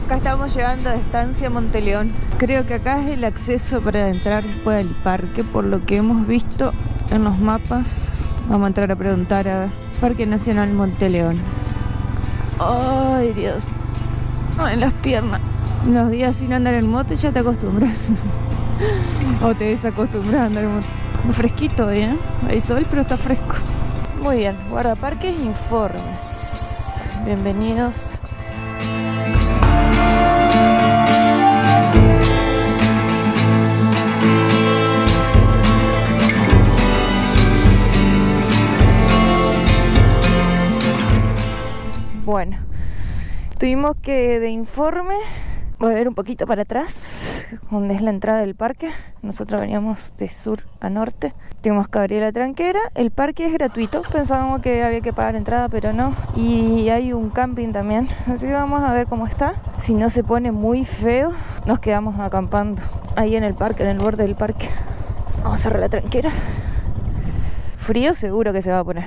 Acá estamos llegando a Estancia Monteleón. Creo que acá es el acceso para entrar después del parque, por lo que hemos visto en los mapas. Vamos a entrar a preguntar a Parque Nacional Monteleón. Ay, Dios. Ay, las piernas. Unos días sin andar en moto y ya te acostumbras. O te desacostumbras a andar en moto. Muy fresquito hoy, ¿eh? Hay sol, pero está fresco. Muy bien, guardaparques, informes. Bienvenidos. Bueno, tuvimos que de informe volver un poquito para atrás, donde es la entrada del parque. Nosotros veníamos de sur a norte. Tuvimos que abrir la tranquera. El parque es gratuito. Pensábamos que había que pagar entrada, pero no. Y hay un camping también. Así que vamos a ver cómo está. Si no se pone muy feo, nos quedamos acampando ahí en el parque, en el borde del parque. Vamos a cerrar la tranquera. Frío seguro que se va a poner.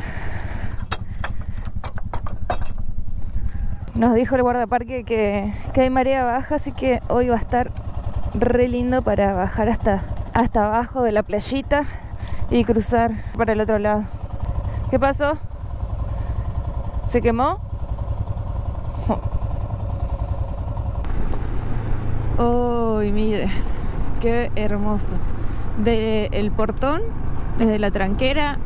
Nos dijo el guardaparque que hay marea baja, así que hoy va a estar re lindo para bajar hasta abajo de la playita y cruzar para el otro lado. ¿Qué pasó? ¿Se quemó? ¡Oh, mire! ¡Qué hermoso! Del portón, desde la tranquera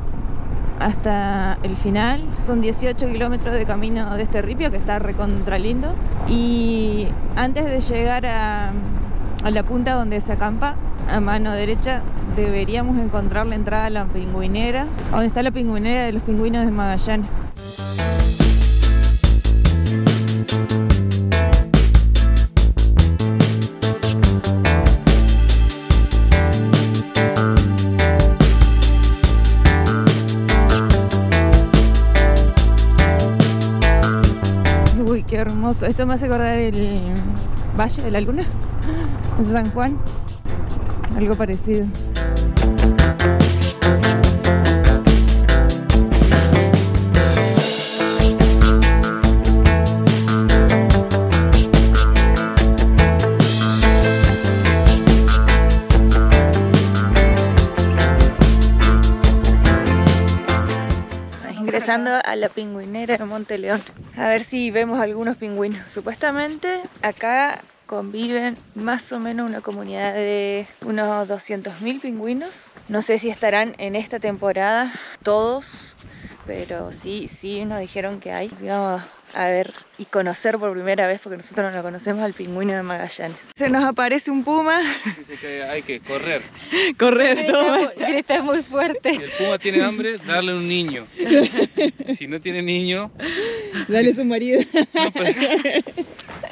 hasta el final, son 18 kilómetros de camino de este ripio que está recontra lindo. Y antes de llegar a la punta donde se acampa, a mano derecha deberíamos encontrar la entrada a la pingüinera, donde está la pingüinera de los pingüinos de Magallanes. Qué hermoso. Esto me hace acordar el Valle de la Luna de San Juan. Algo parecido. Ingresando a la pingüinera de Monteleón. A ver si vemos algunos pingüinos. Supuestamente acá conviven más o menos una comunidad de unos 200.000 pingüinos. No sé si estarán en esta temporada todos, pero sí nos dijeron que hay. Vamos a ver y conocer por primera vez, porque nosotros no lo conocemos, al pingüino de Magallanes. Se nos aparece un puma. Dice que hay que correr. Correr, todo. Grita muy fuerte. Si el puma tiene hambre, darle un niño. Si no tiene niño, dale su marido. No,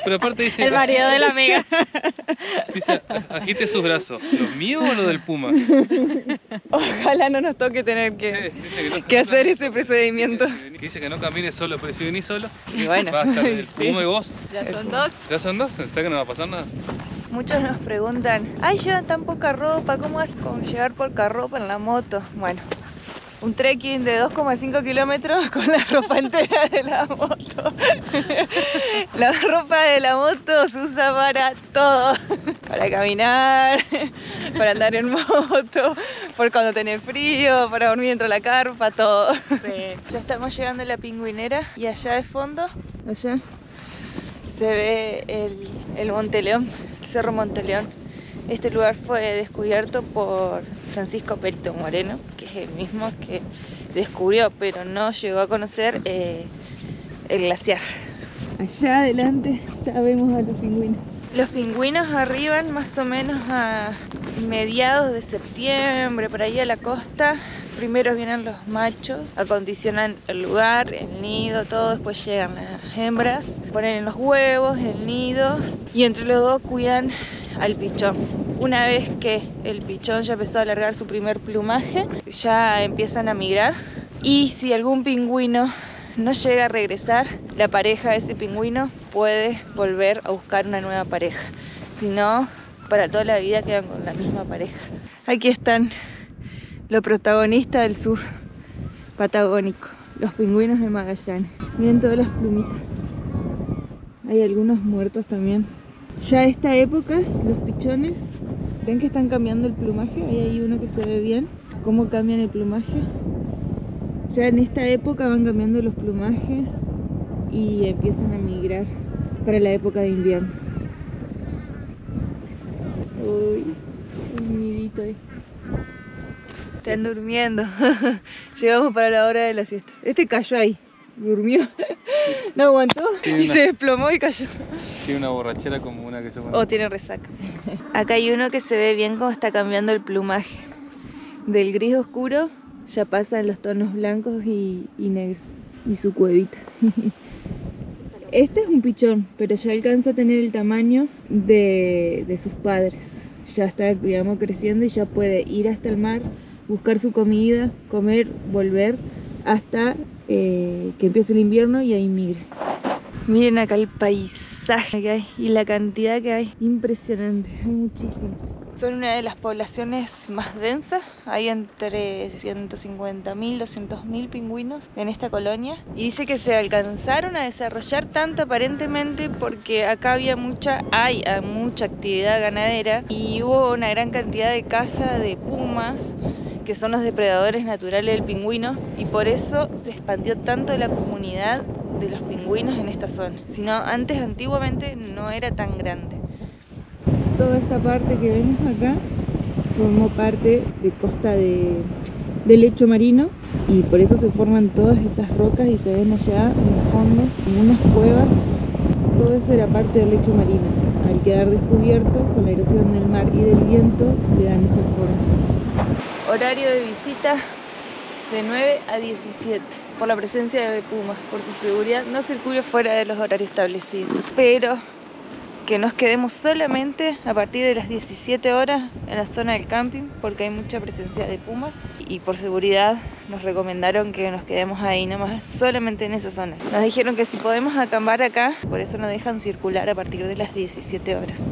pero aparte dice... El marido de la amiga. Dice, agite sus brazos. ¿Los míos o los del puma? Ojalá no nos toque tener que hacer ese procedimiento. Dice que no camine solo, pero si venís solo, y bueno, va a estar el puma y vos. Ya son dos. ¿Ya son dos? ¿Sabes que no va a pasar nada? Muchos nos preguntan, ay, llevan tan poca ropa, ¿cómo haces con llevar poca ropa en la moto? Bueno, un trekking de 2,5 kilómetros con la ropa entera de la moto. La ropa de la moto se usa para todo. Para caminar, para andar en moto, por cuando tenés frío, para dormir dentro de la carpa, todo. Sí. Ya estamos llegando a la pingüinera y allá de fondo, allá, se ve el Monteleón, el Cerro Monteleón. Este lugar fue descubierto por Francisco Perito Moreno, que es el mismo que descubrió, pero no llegó a conocer el glaciar. Allá adelante ya vemos a los pingüinos. Los pingüinos arriban más o menos a mediados de septiembre, por ahí a la costa. Primero vienen los machos, acondicionan el lugar, el nido, todo. Después llegan las hembras, ponen los huevos, el nido, y entre los dos cuidan al pichón. Una vez que el pichón ya empezó a alargar su primer plumaje, ya empiezan a migrar. Y si algún pingüino no llega a regresar, la pareja de ese pingüino puede volver a buscar una nueva pareja. Si no, para toda la vida quedan con la misma pareja. Aquí están los protagonistas del sur patagónico, los pingüinos de Magallanes. Miren todas las plumitas. Hay algunos muertos también. Ya esta época, los pichones, ven que están cambiando el plumaje. Ahí hay uno que se ve bien, cómo cambian el plumaje. Ya en esta época van cambiando los plumajes y empiezan a migrar para la época de invierno. Uy, un nidito ahí. Están durmiendo. Llegamos para la hora de la siesta. Este cayó ahí, durmió. No aguantó y se desplomó y cayó. Tiene una borrachera como una que yo conozco. O tiene resaca. Acá hay uno que se ve bien cómo está cambiando el plumaje. Del gris oscuro ya pasa en los tonos blancos y negros. Y su cuevita. Este es un pichón, pero ya alcanza a tener el tamaño de sus padres. Ya está, digamos, creciendo y ya puede ir hasta el mar, buscar su comida, comer, volver hasta que empiece el invierno y ahí migre. Miren acá el paisaje que hay y la cantidad que hay. Impresionante, hay muchísimo. Son una de las poblaciones más densas. Hay entre 150.000 y 200.000 pingüinos en esta colonia. Y dice que se alcanzaron a desarrollar tanto aparentemente porque acá había mucha actividad ganadera y hubo una gran cantidad de caza de pumas, que son los depredadores naturales del pingüino, y por eso se expandió tanto la comunidad de los pingüinos en esta zona. Sino antes, antiguamente, no era tan grande. Toda esta parte que vemos acá formó parte de costa de lecho marino y por eso se forman todas esas rocas y se ven allá en el fondo, en unas cuevas. Todo eso era parte del lecho marino. Al quedar descubierto con la erosión del mar y del viento, le dan esa forma. Horario de visita de 9 a 17 por la presencia de pumas. Por su seguridad no circule fuera de los horarios establecidos, pero que nos quedemos solamente a partir de las 17 horas en la zona del camping porque hay mucha presencia de pumas y por seguridad nos recomendaron que nos quedemos ahí nomás, solamente en esa zona. Nos dijeron que si podemos acampar acá, por eso nos dejan circular a partir de las 17 horas.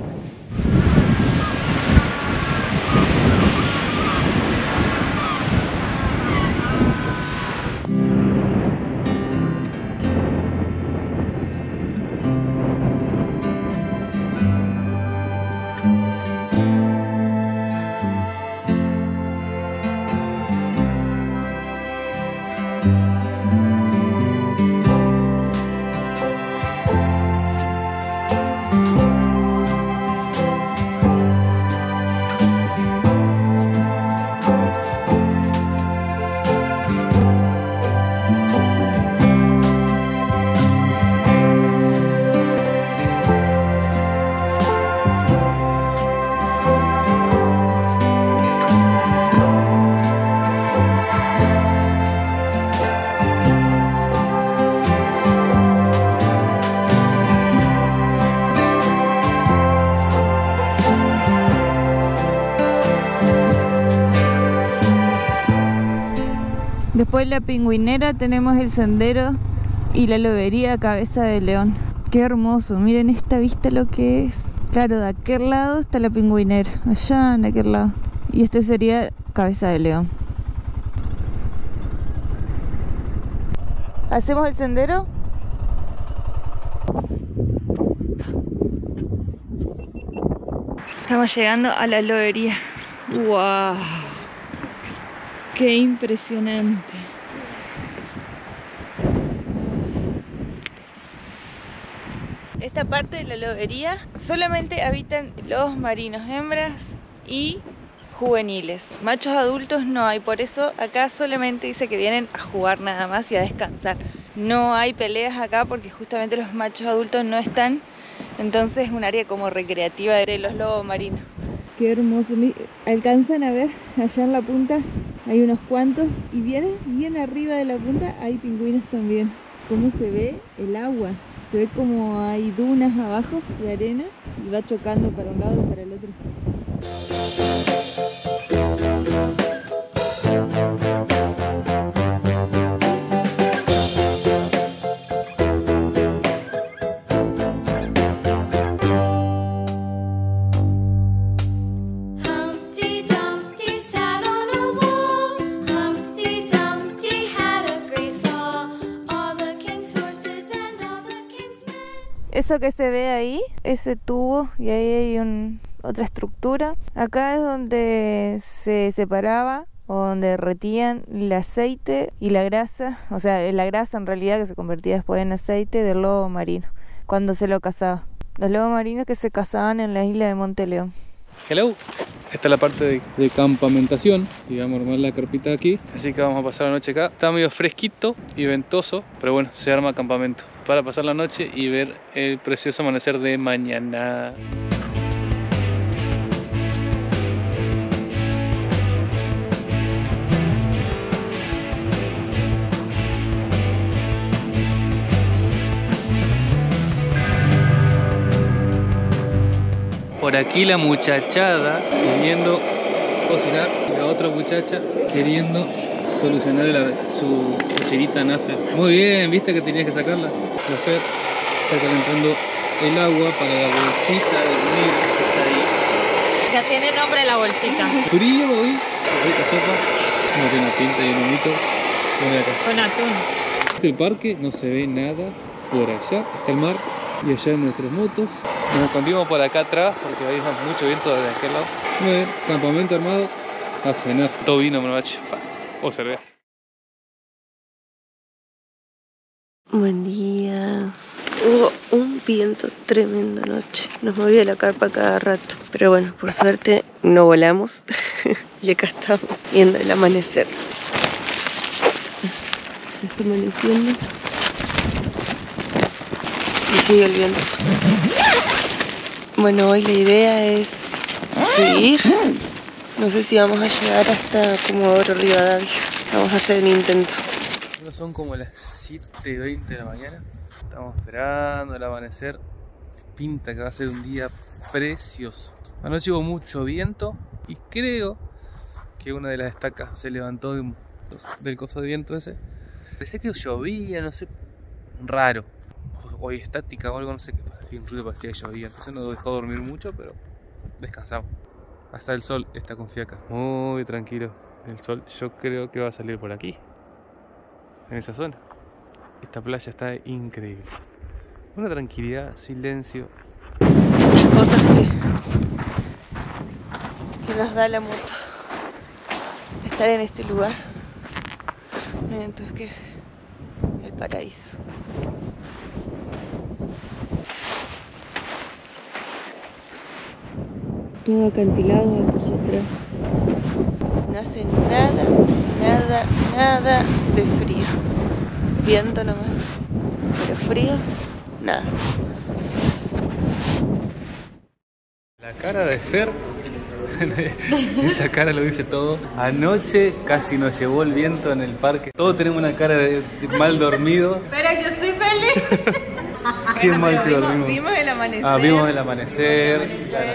Después de la pingüinera tenemos el sendero y la lobería Cabeza de León. Qué hermoso, miren esta vista lo que es. Claro, de aquel lado está la pingüinera, allá en aquel lado. Y este sería Cabeza de León. ¿Hacemos el sendero? Estamos llegando a la lobería. ¡Wow! ¡Qué impresionante! Esta parte de la lobería solamente habitan lobos marinos hembras y juveniles. Machos adultos no hay, por eso acá solamente dice que vienen a jugar nada más y a descansar. No hay peleas acá porque justamente los machos adultos no están, entonces es un área como recreativa de los lobos marinos. Qué hermoso, alcanzan a ver allá en la punta, hay unos cuantos y bien arriba de la punta hay pingüinos también. ¿Cómo se ve el agua? Se ve como hay dunas abajo de arena y va chocando para un lado y para el otro. Eso que se ve ahí, ese tubo, y ahí hay otra estructura. Acá es donde se separaba o donde derretían el aceite y la grasa, o sea, la grasa en realidad que se convertía después en aceite del lobo marino, cuando se lo cazaba. Los lobos marinos que se cazaban en la isla de Monteleón. Hello. Esta es la parte de campamentación y vamos a armar la carpita aquí. Así que vamos a pasar la noche acá. Está medio fresquito y ventoso, pero bueno, se arma campamento para pasar la noche y ver el precioso amanecer de mañana. Por aquí la muchachada queriendo cocinar y la otra muchacha queriendo solucionar su cocinita Nafer. Muy bien, ¿viste que tenías que sacarla? Nafer está calentando el agua para la bolsita de unir que está ahí. Ya tiene nombre la bolsita. Frío hoy, rica sopa, no tiene una pinta y un humito. Con atún. El parque no se ve nada por allá, está el mar y allá nuestras motos. Nos escondimos por acá atrás porque hay mucho viento desde aquel lado. A ver, campamento armado, a cenar. Todo vino, menoche, o cerveza. Buen día. Hubo un viento tremendo anoche. Nos movía la carpa cada rato. Pero bueno, por suerte no volamos. Y acá estamos viendo el amanecer. Ya está amaneciendo. Y sigue el viento. Bueno, hoy la idea es seguir. No sé si vamos a llegar hasta Comodoro Rivadavia. Vamos a hacer un intento. Son como las 7:20 de la mañana. Estamos esperando el amanecer. Pinta que va a ser un día precioso. Anoche hubo mucho viento y creo que una de las estacas se levantó del coso de viento ese. Pensé que llovía, no sé, raro. O estática o algo, no sé qué. Un ruido parecía que llovía. Entonces no dejó dormir mucho, pero descansamos. Hasta el sol está con fiaca. Muy tranquilo. El sol yo creo que va a salir por aquí. En esa zona. Esta playa está increíble. Una tranquilidad, silencio. Estas cosas que nos da la moto. Estar en este lugar. Entonces que el paraíso. Todo acantilado hasta allá atrás. No hace nada de frío. Viento nomás. Pero frío, nada. La cara de Fer, esa cara lo dice todo. Anoche casi nos llevó el viento en el parque. Todos tenemos una cara de mal dormido. Pero yo estoy feliz. Qué mal que dormimos. Vimos el amanecer. Vimos el amanecer,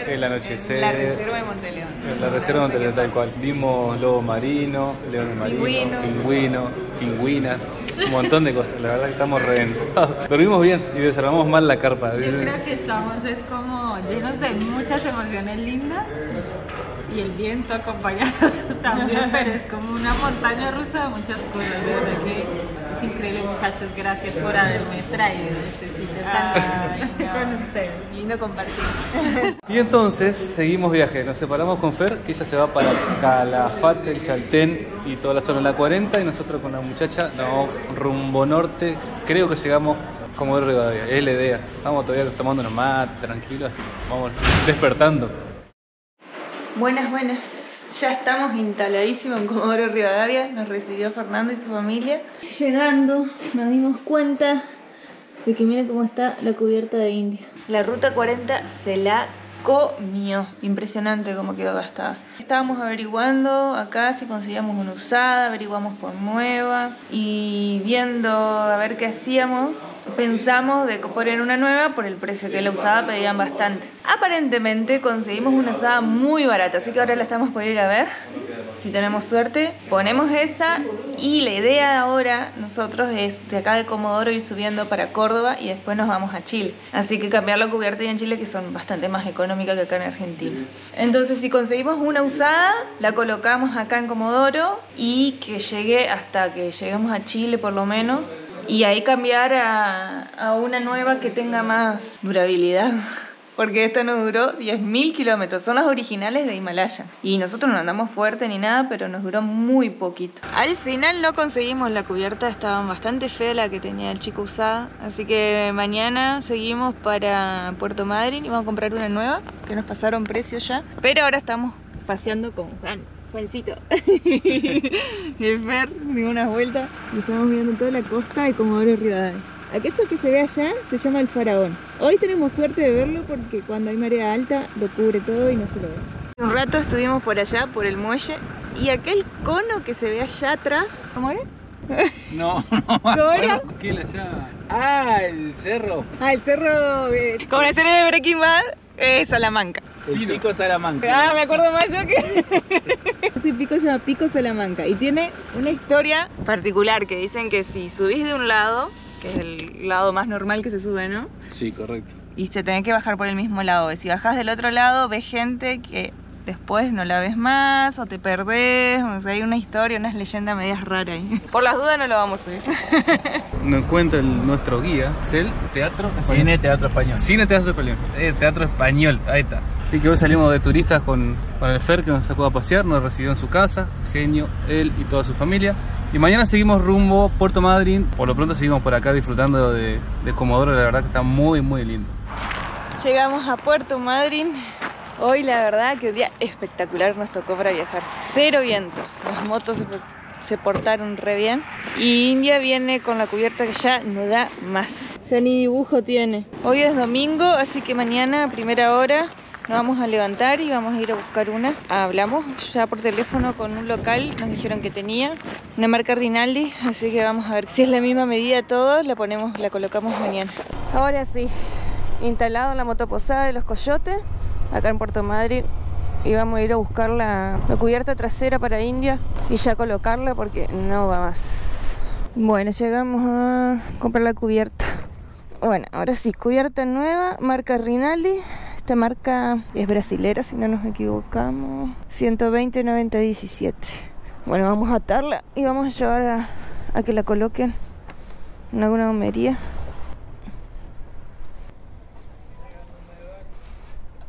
el anochecer. La reserva de Monteleón. La reserva de Monteleón, tal cual. Vimos lobo marino, leones marinos, pingüinas, un montón de cosas. La verdad que estamos reventados. Dormimos bien y desarmamos mal la carpa. Yo creo que estamos es como llenos de muchas emociones lindas y el viento acompañado también, pero es como una montaña rusa de muchas cosas. De verdad que es increíble, muchachos. Gracias por haberme traído este sitio tan con ustedes. Lindo compartir. Y entonces seguimos viaje. Nos separamos con Fer, que ella se va para Calafate, el Chaltén y toda la zona de la 40. Y nosotros con la muchacha nos rumbo norte. Creo que llegamos como de Rivadavia. Es la idea. Estamos todavía tomándonos más tranquilos, así que vamos despertando. Buenas. Ya estamos instaladísimos en Comodoro Rivadavia. Nos recibió Fernando y su familia. Llegando, nos dimos cuenta de que miren cómo está la cubierta de India. La ruta 40 se la comió. Impresionante cómo quedó gastada. Estábamos averiguando acá si conseguíamos una usada, averiguamos por nueva y viendo a ver qué hacíamos. Pensamos de poner una nueva por el precio que la usada pedían bastante. Aparentemente conseguimos una usada muy barata, así que ahora la estamos por ir a ver. Si tenemos suerte, ponemos esa y la idea ahora nosotros es de acá de Comodoro ir subiendo para Córdoba y después nos vamos a Chile. Así que cambiar la cubierta y en Chile, que son bastante más económicas que acá en Argentina. Entonces si conseguimos una usada, la colocamos acá en Comodoro y que llegue hasta que lleguemos a Chile por lo menos. y ahí cambiar a una nueva que tenga más durabilidad. Porque esta nos duró 10.000 kilómetros, son las originales de Himalaya. Y nosotros no andamos fuerte ni nada, pero nos duró muy poquito. Al final no conseguimos la cubierta, estaba bastante fea la que tenía el chico usada. Así que mañana seguimos para Puerto Madryn y vamos a comprar una nueva, que nos pasaron precios ya. Pero ahora estamos paseando con Juancito. El Fer, dimos unas vueltas y estamos mirando toda la costa de Comodoro Rivadavia. Aquello que se ve allá se llama el Faraón. Hoy tenemos suerte de verlo porque cuando hay marea alta lo cubre todo y no se lo ve. Un rato estuvimos por allá, por el muelle, y aquel cono que se ve allá atrás... ¿Cómo era? No. ¿Cómo era? ¿Qué es allá? Ah, el cerro. Ah, el cerro... como la serie de Breaking Bad, Salamanca. El Pico Salamanca. Ah, me acuerdo más yo que... Ese pico se llama Pico Salamanca y tiene una historia particular que dicen que si subís de un lado, que es el lado más normal que se sube, ¿no? Sí, correcto. Y te tenés que bajar por el mismo lado. Si bajás del otro lado, ves gente que después no la ves más o te perdés. O sea, hay una historia, unas leyendas medias raras ahí. Por las dudas no lo vamos a subir. Nos cuenta nuestro guía, es el Teatro Español. Cine Teatro Español. Cine Teatro Español. Teatro Español, ahí está. Así que hoy salimos de turistas con el Fer, que nos sacó a pasear, nos recibió en su casa, genio, él y toda su familia. Y mañana seguimos rumbo Puerto Madryn. Por lo pronto seguimos por acá disfrutando de Comodoro, la verdad que está muy muy lindo. Llegamos a Puerto Madryn. Hoy la verdad que un día espectacular nos tocó para viajar. Cero vientos, las motos se portaron re bien. Y India viene con la cubierta que ya no da más. Ya ni dibujo tiene. Hoy es domingo, así que mañana a primera hora nos vamos a levantar y vamos a ir a buscar una. Hablamos ya por teléfono con un local, nos dijeron que tenía una marca Rinaldi, así que vamos a ver si es la misma medida todos, la colocamos mañana. Ahora sí, instalado en la motoposada de Los Coyotes, acá en Puerto Madryn, y vamos a ir a buscar la cubierta trasera para India y ya colocarla porque no va más. Bueno, llegamos a comprar la cubierta. Bueno, ahora sí, cubierta nueva, marca Rinaldi. Esta marca es brasilera, si no nos equivocamos. 120-90-17. Bueno, vamos a atarla y vamos a llevar a que la coloquen en alguna gomería.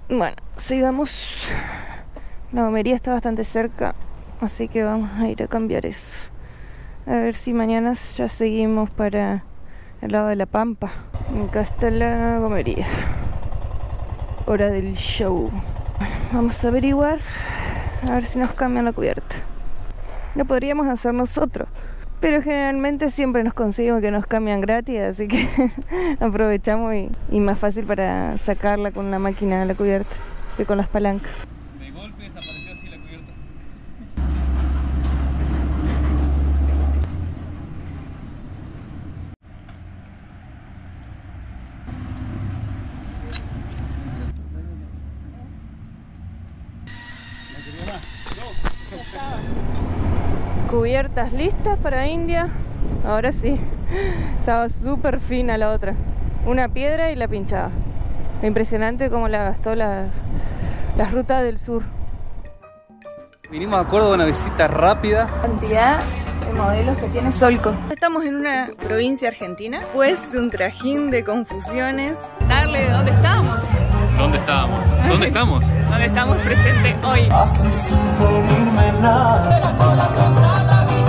Bueno, sigamos. La gomería está bastante cerca, así que vamos a ir a cambiar eso. A ver si mañana ya seguimos para el lado de La Pampa. Acá está la gomería. Hora del show. Bueno, vamos a averiguar, a ver si nos cambian la cubierta. Lo podríamos hacer nosotros, pero generalmente siempre nos conseguimos que nos cambian gratis, así que aprovechamos y más fácil para sacarla con la máquina de la cubierta que con las palancas. De golpe desapareció así la cubierta. Cubiertas listas para India. Ahora sí, estaba súper fina la otra. Una piedra y la pinchaba. Impresionante cómo la gastó las rutas del sur. Vinimos a Córdoba, una visita rápida. Cantidad de modelos que tiene Solco. Estamos en una provincia argentina, pues de un trajín de confusiones. Darle, ¿dónde estamos? ¿Dónde estábamos? ¿Dónde estamos? ¿Dónde estamos presentes hoy? Así sin pedirme nada, el corazón sale a mi